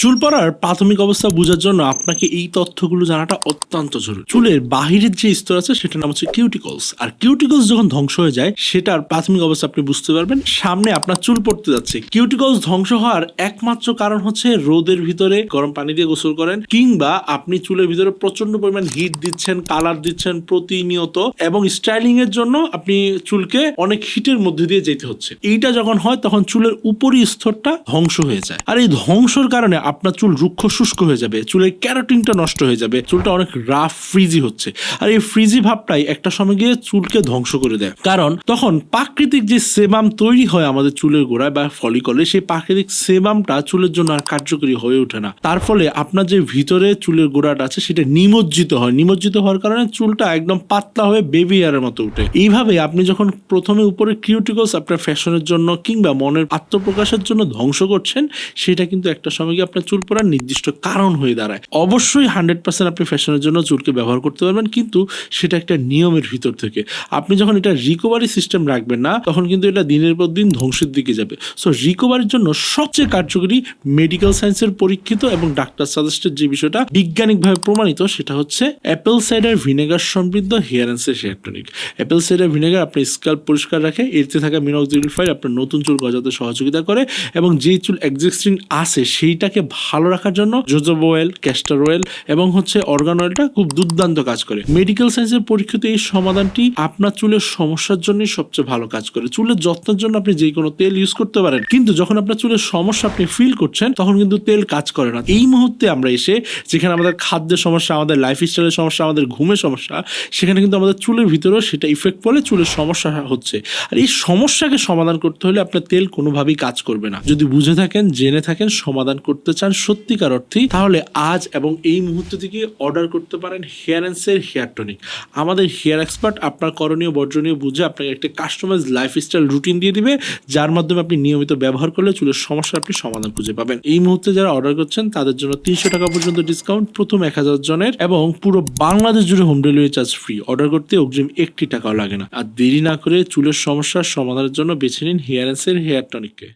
চুল পড়ার প্রাথমিক অবস্থা বোঝার জন্য আপনাকে এই তথ্যগুলো জানাটা অত্যন্ত জরুরি। চুলের বাহিরের যে স্তর আছে সেটার নাম হচ্ছে কিউটিকলস। আর কিউটিকলস যখন ধ্বংস হয়ে যায় সেটার প্রাথমিক অবস্থা আপনি বুঝতে পারবেন সামনে আপনার চুল পড়তে যাচ্ছে। কিউটিকলস ধ্বংস হওয়ার একমাত্র কারণ হচ্ছে রোদের ভিতরে গরম পানি দিয়ে গোসল করেন, কিংবা আপনি চুলের ভিতরে প্রচন্ড পরিমাণ হিট দিচ্ছেন, কালার দিচ্ছেন প্রতিনিয়ত, এবং স্টাইলিং এর জন্য আপনি চুলকে অনেক হিটের মধ্যে দিয়ে যেতে হচ্ছে। এইটা যখন হয় তখন চুলের উপরি স্তরটা ধ্বংস হয়ে যায়। আর এই ধ্বংসর কারণে আপনার চুল রুক্ষ শুষ্ক হয়ে যাবে, চুলের ক্যারাটিনটা নষ্ট হয়ে যাবে, চুলটা অনেক রাফ ফ্রিজি হচ্ছে। আর এই ফ্রিজি ভাবটাই একটা সময় গিয়ে চুলকে ধ্বংস করে দেয়, কারণ তখন প্রাকৃতিক যে সেবাম তৈরি হয় আমাদের চুলের গোড়ায় বা ফলিকলে, সেই প্রাকৃতিক সেবামটা চুলের জন্য আর কার্যকরী হয়ে ওঠে না। তার ফলে আপনার যে ভিতরে চুলের গোড়াটা আছে সেটা নিমজ্জিত হয়। নিমজ্জিত হওয়ার কারণে চুলটা একদম পাতলা হয়ে বেবি হেয়ারের মতো উঠে। এইভাবে আপনি যখন প্রথমে উপরে কিউটিকলস আপনার ফ্যাশনের জন্য কিংবা মনের আত্মপ্রকাশের জন্য ধ্বংস করছেন, সেটা কিন্তু একটা সময় গিয়ে আপনার চুল পড়ার নির্দিষ্ট কারণ হয়ে দাঁড়ায়। অবশ্যই 100% আপনি ফ্যাশনের জন্য চুলকে ব্যবহার করতে পারবেন, কিন্তু সেটা একটা নিয়মের ভিতর থেকে। আপনি যখন এটা রিকভারি সিস্টেম রাখবেন না, তখন কিন্তু এটা দিনের পর দিন ধ্বংসের দিকে যাবে। সো রিকভারির জন্য সবচেয়ে কার্যকরী মেডিকেল সায়েন্সের পরীক্ষিত এবং ডাক্তার সাজেস্টেড যে বিষয়টা বৈজ্ঞানিকভাবে প্রমাণিত, সেটা হচ্ছে অ্যাপেল সাইডার ভিনেগার সমৃদ্ধ hair and hair tonic. Apple cider vinegar আপনার স্ক্যাল্প পরিষ্কার রাখে, এতে থাকা মিনক্সিডিফাইড আপনার নতুন চুল গজাতে সহযোগিতা করে, এবং যেই চুল এক্সিস্টিং আছে সেইটাকে ভালো রাখার জন্য জোজোবা অয়েল, ক্যাস্টর অয়েল এবং অর্গান অয়েলটা খুব দুর্দান্ত কাজ করে। মেডিকেল সায়েন্সের পরীক্ষিত এই সমাধানটি আপনার চুলের সমস্যার জন্যই সবচেয়ে ভালো কাজ করে। চুলের যত্নের জন্য আপনি যে কোনো তেল ইউজ করতে পারেন, কিন্তু যখন আপনার চুলের সমস্যা আপনি ফিল করছেন তখন কিন্তু তেল কাজ করে না। এই মুহূর্তে আমরা এসে যেখানে আমাদের খাদ্যের সমস্যা, আমাদের লাইফস্টাইলের সমস্যা, আমাদের ঘুমের সমস্যা, সেখানে কিন্তু আমাদের চুলের ভিতরেও সেটা ইফেক্ট পড়ে, চুলের সমস্যা হচ্ছে। আর এই সমস্যাকে সমাধান করতে হলে আপনার তেল কোনোভাবেই কাজ করবে না। যদি বুঝে থাকেন, জেনে থাকেন, সমাধান করতে চান সত্যিকার অর্থেই, তাহলে আজ এবং এই মুহূর্তে থেকে অর্ডার করতে পারেন হেয়ার অ্যান্ড হেয়ার টনিক। আমাদের হেয়ার এক্সপার্ট আপনার করণীয় বর্জনীয় বুঝে আপনাকে একটা কাস্টমাইজ লাইফস্টাইল রুটিন দিয়ে দিবে, যার মাধ্যমে আপনি নিয়মিত ব্যবহার করলে চুলের সমস্যা আপনি সমাধান খুঁজে পাবেন। এই মুহূর্তে যারা অর্ডার করছেন তাদের জন্য 300 টাকা পর্যন্ত ডিসকাউন্ট প্রথম 1000 জনের, এবং পুরো বাংলাদেশ জুড়ে home delivery charge free. Order করতে অগ্রিম 1 টাকাও লাগে না। আর দেরি না করে চুলের সমস্যার সমাধানের জন্য বেছে নিন হেয়ার অ্যান্ড হেয়ার টনিককে।